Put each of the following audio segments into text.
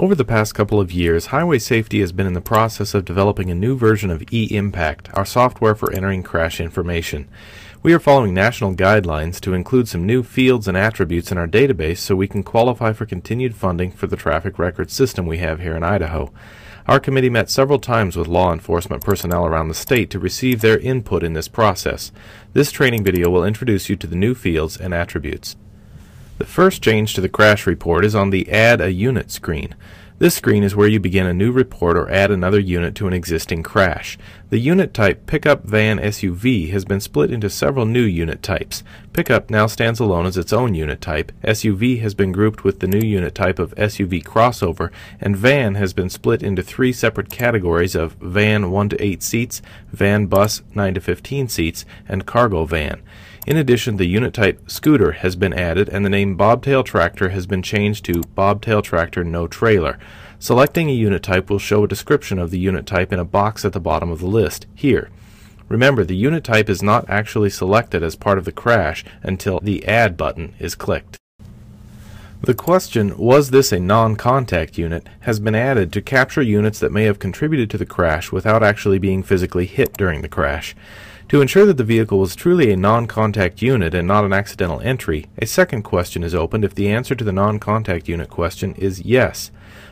Over the past couple of years, Highway Safety has been in the process of developing a new version of eImpact, our software for entering crash information. We are following national guidelines to include some new fields and attributes in our database so we can qualify for continued funding for the traffic record system we have here in Idaho. Our committee met several times with law enforcement personnel around the state to receive their input in this process. This training video will introduce you to the new fields and attributes. The first change to the crash report is on the Add a Unit screen. This screen is where you begin a new report or add another unit to an existing crash. The unit type Pickup Van SUV has been split into several new unit types. Pickup now stands alone as its own unit type, SUV has been grouped with the new unit type of SUV crossover, and Van has been split into three separate categories of Van 1 to 8 seats, Van Bus 9 to 15 seats, and Cargo Van. In addition, the unit type Scooter has been added and the name Bobtail Tractor has been changed to Bobtail Tractor No Trailer. Selecting a unit type will show a description of the unit type in a box at the bottom of the list, here. Remember, the unit type is not actually selected as part of the crash until the Add button is clicked. The question, was this a non-contact unit, has been added to capture units that may have contributed to the crash without actually being physically hit during the crash. To ensure that the vehicle was truly a non-contact unit and not an accidental entry, a second question is opened if the answer to the non-contact unit question is yes.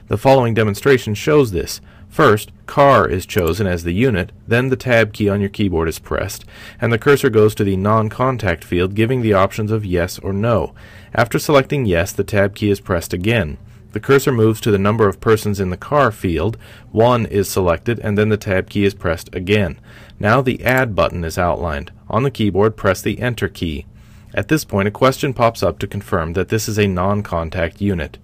The following demonstration shows this. First, Car is chosen as the unit, then the Tab key on your keyboard is pressed, and the cursor goes to the non-contact field giving the options of yes or no. After selecting yes, the Tab key is pressed again. The cursor moves to the number of persons in the car field, 1 is selected, and then the Tab key is pressed again. Now the Add button is outlined. On the keyboard, press the Enter key. At this point, a question pops up to confirm that this is a non-contact unit.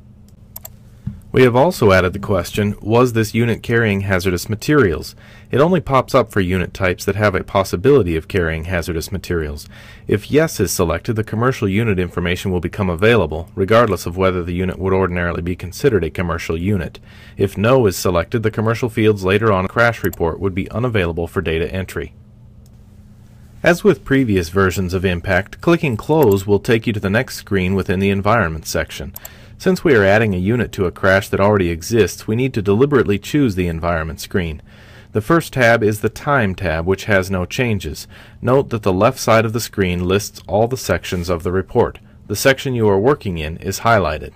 We have also added the question, was this unit carrying hazardous materials? It only pops up for unit types that have a possibility of carrying hazardous materials. If yes is selected, the commercial unit information will become available, regardless of whether the unit would ordinarily be considered a commercial unit. If no is selected, the commercial fields later on in the crash report would be unavailable for data entry. As with previous versions of eImpact, clicking Close will take you to the next screen within the Environment section. Since we are adding a unit to a crash that already exists, we need to deliberately choose the Environment screen. The first tab is the Time tab, which has no changes. Note that the left side of the screen lists all the sections of the report. The section you are working in is highlighted.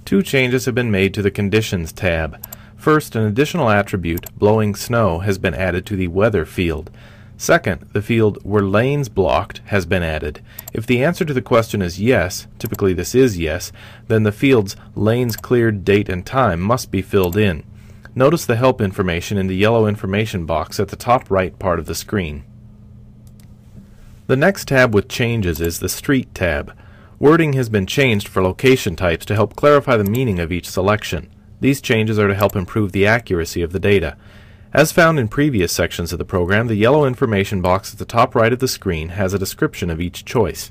Two changes have been made to the Conditions tab. First, an additional attribute, Blowing Snow, has been added to the Weather field. Second, the field Were Lanes Blocked has been added. If the answer to the question is yes, typically this is yes, then the fields Lanes Cleared, Date, and Time must be filled in. Notice the help information in the yellow information box at the top right part of the screen. The next tab with changes is the Street tab. Wording has been changed for location types to help clarify the meaning of each selection. These changes are to help improve the accuracy of the data. As found in previous sections of the program, the yellow information box at the top right of the screen has a description of each choice.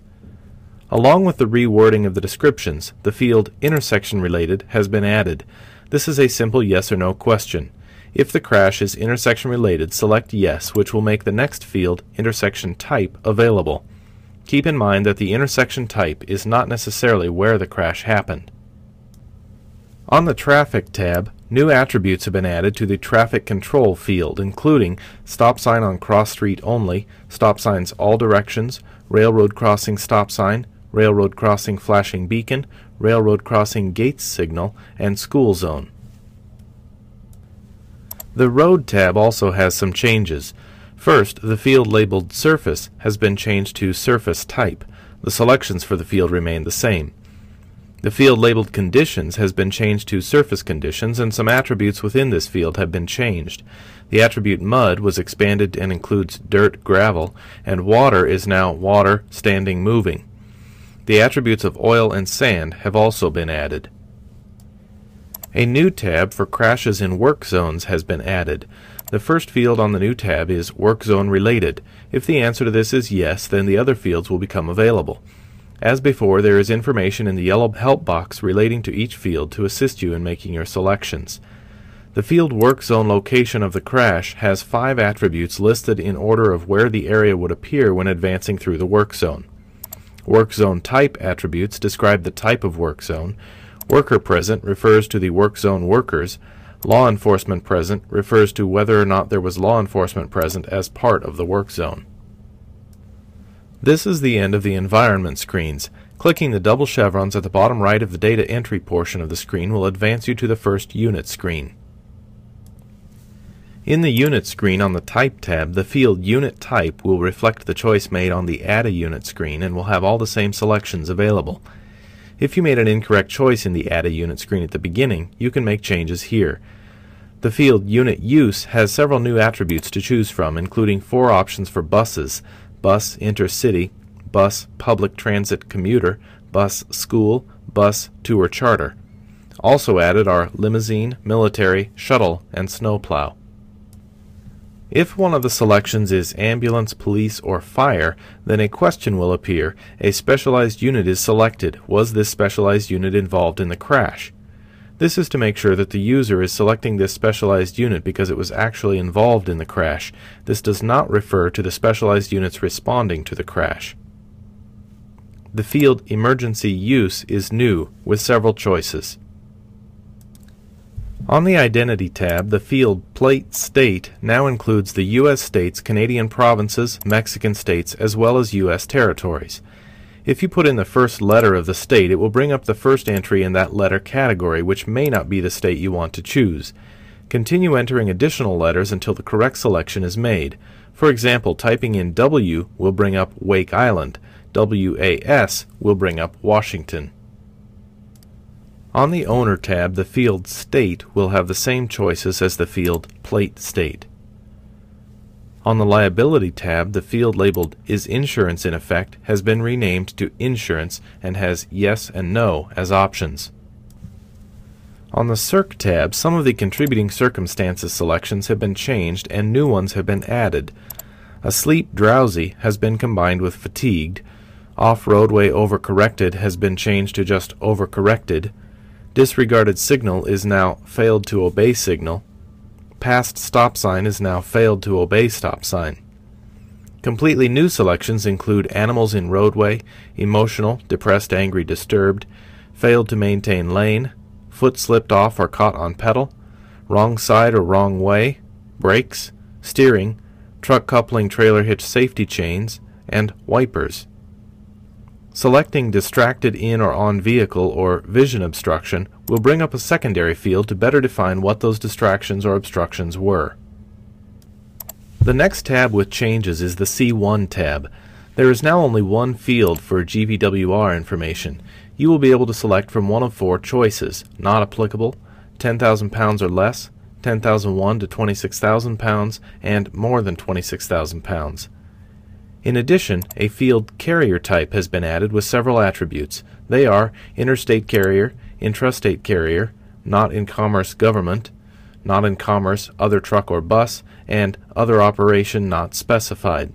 Along with the rewording of the descriptions, the field Intersection Related has been added. This is a simple yes or no question. If the crash is intersection related, select yes, which will make the next field, Intersection Type, available. Keep in mind that the intersection type is not necessarily where the crash happened. On the Traffic tab, new attributes have been added to the Traffic Control field, including stop sign on cross street only, stop signs all directions, railroad crossing stop sign, railroad crossing flashing beacon, railroad crossing gates signal, and school zone. The Road tab also has some changes. First, the field labeled Surface has been changed to Surface Type. The selections for the field remain the same. The field labeled Conditions has been changed to Surface Conditions, and some attributes within this field have been changed. The attribute Mud was expanded and includes dirt, gravel, and Water is now Water, Standing, Moving. The attributes of Oil and Sand have also been added. A new tab for crashes in work zones has been added. The first field on the new tab is Work Zone Related. If the answer to this is yes, then the other fields will become available. As before, there is information in the yellow help box relating to each field to assist you in making your selections. The field Work Zone Location of the crash has 5 attributes listed in order of where the area would appear when advancing through the work zone. Work Zone Type attributes describe the type of work zone. Worker present refers to the work zone workers. Law enforcement present refers to whether or not there was law enforcement present as part of the work zone. This is the end of the environment screens. Clicking the double chevrons at the bottom right of the data entry portion of the screen will advance you to the first unit screen. In the Unit screen on the Type tab, the field Unit Type will reflect the choice made on the Add a Unit screen and will have all the same selections available. If you made an incorrect choice in the Add a Unit screen at the beginning, you can make changes here. The field Unit Use has several new attributes to choose from, including 4 options for buses: bus intercity, bus public transit commuter, bus school, bus tour charter. Also added are limousine, military, shuttle, and snowplow. If one of the selections is ambulance, police, or fire, then a question will appear. A specialized unit is selected. Was this specialized unit involved in the crash? This is to make sure that the user is selecting this specialized unit because it was actually involved in the crash. This does not refer to the specialized units responding to the crash. The field Emergency Use is new, with several choices. On the Identity tab, the field Plate State now includes the U.S. states, Canadian provinces, Mexican states, as well as U.S. territories. If you put in the first letter of the state, it will bring up the first entry in that letter category, which may not be the state you want to choose. Continue entering additional letters until the correct selection is made. For example, typing in W will bring up Wake Island. WAS will bring up Washington. On the Owner tab, the field State will have the same choices as the field Plate State. On the Liability tab, the field labeled Is Insurance in Effect has been renamed to Insurance and has Yes and No as options. On the Circ tab, some of the Contributing Circumstances selections have been changed and new ones have been added. Asleep Drowsy has been combined with Fatigued. Off-roadway overcorrected has been changed to just overcorrected. Disregarded signal is now failed to obey signal. Passed stop sign is now failed to obey stop sign. Completely new selections include animals in roadway, emotional, depressed, angry, disturbed, failed to maintain lane, foot slipped off or caught on pedal, wrong side or wrong way, brakes, steering, truck coupling trailer hitch safety chains, and wipers. Selecting distracted in or on vehicle or vision obstruction will bring up a secondary field to better define what those distractions or obstructions were. The next tab with changes is the C1 tab. There is now only one field for GVWR information. You will be able to select from one of 4 choices: not applicable, 10,000 pounds or less, 10,001 to 26,000 pounds, and more than 26,000 pounds. In addition, a field Carrier type has been added with several attributes. They are Interstate Carrier, Intrastate Carrier, Not in Commerce Government, Not in Commerce Other Truck or Bus, and Other Operation Not Specified.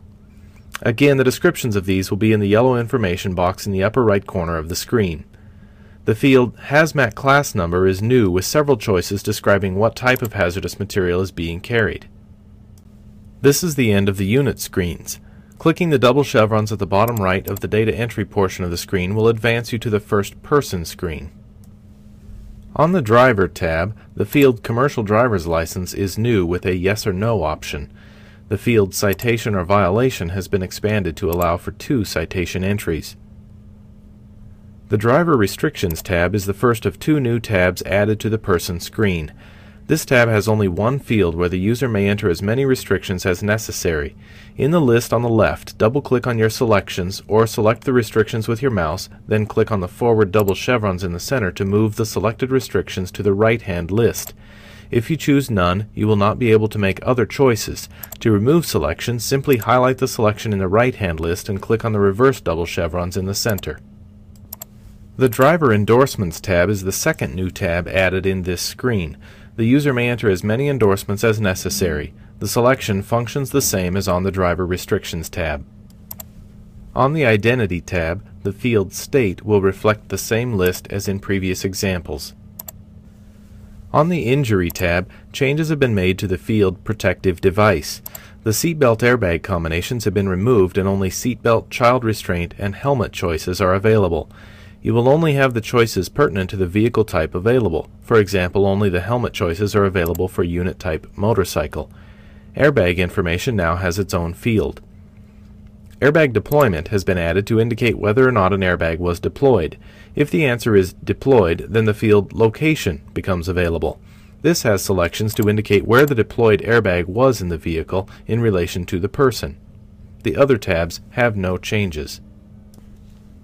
Again, the descriptions of these will be in the yellow information box in the upper right corner of the screen. The field Hazmat Class Number is new with several choices describing what type of hazardous material is being carried. This is the end of the unit screens. Clicking the double chevrons at the bottom right of the data entry portion of the screen will advance you to the first person screen. On the Driver tab, the field Commercial Driver's License is new with a Yes or No option. The field Citation or Violation has been expanded to allow for 2 citation entries. The Driver Restrictions tab is the first of 2 new tabs added to the Person screen. This tab has only one field where the user may enter as many restrictions as necessary. In the list on the left, double-click on your selections or select the restrictions with your mouse, then click on the forward double chevrons in the center to move the selected restrictions to the right-hand list. If you choose none, you will not be able to make other choices. To remove selections, simply highlight the selection in the right-hand list and click on the reverse double chevrons in the center. The Driver Endorsements tab is the second new tab added in this screen. The user may enter as many endorsements as necessary. The selection functions the same as on the Driver Restrictions tab. On the Identity tab, the field State will reflect the same list as in previous examples. On the Injury tab, changes have been made to the field Protective Device. The seatbelt airbag combinations have been removed and only seatbelt, child restraint, and helmet choices are available. You will only have the choices pertinent to the vehicle type available. For example, only the helmet choices are available for unit type motorcycle. Airbag information now has its own field. Airbag deployment has been added to indicate whether or not an airbag was deployed. If the answer is deployed, then the field location becomes available. This has selections to indicate where the deployed airbag was in the vehicle in relation to the person. The other tabs have no changes.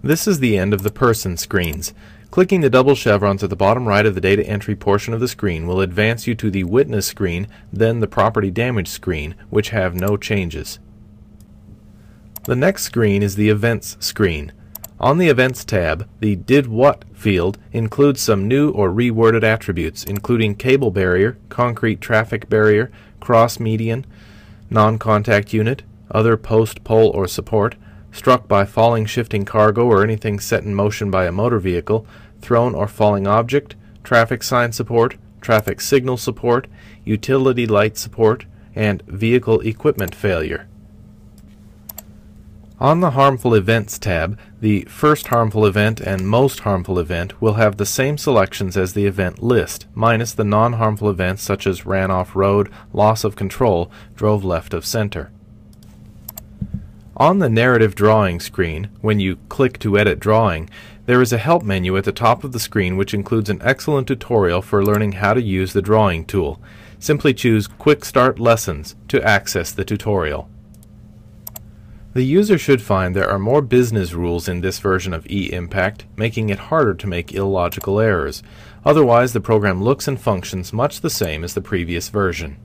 This is the end of the person screens. Clicking the double chevrons at the bottom right of the data entry portion of the screen will advance you to the witness screen, then the property damage screen, which have no changes. The next screen is the Events screen. On the Events tab, the Did What field includes some new or reworded attributes, including cable barrier, concrete traffic barrier, cross median, non-contact unit, other post, pole, or support, struck by falling shifting cargo or anything set in motion by a motor vehicle, thrown or falling object, traffic sign support, traffic signal support, utility light support, and vehicle equipment failure. On the Harmful Events tab, the First Harmful Event and Most Harmful Event will have the same selections as the event list, minus the non-harmful events such as ran off road, loss of control, drove left of center. On the Narrative Drawing screen, when you click to edit drawing, there is a help menu at the top of the screen which includes an excellent tutorial for learning how to use the drawing tool. Simply choose Quick Start Lessons to access the tutorial. The user should find there are more business rules in this version of eImpact, making it harder to make illogical errors. Otherwise, the program looks and functions much the same as the previous version.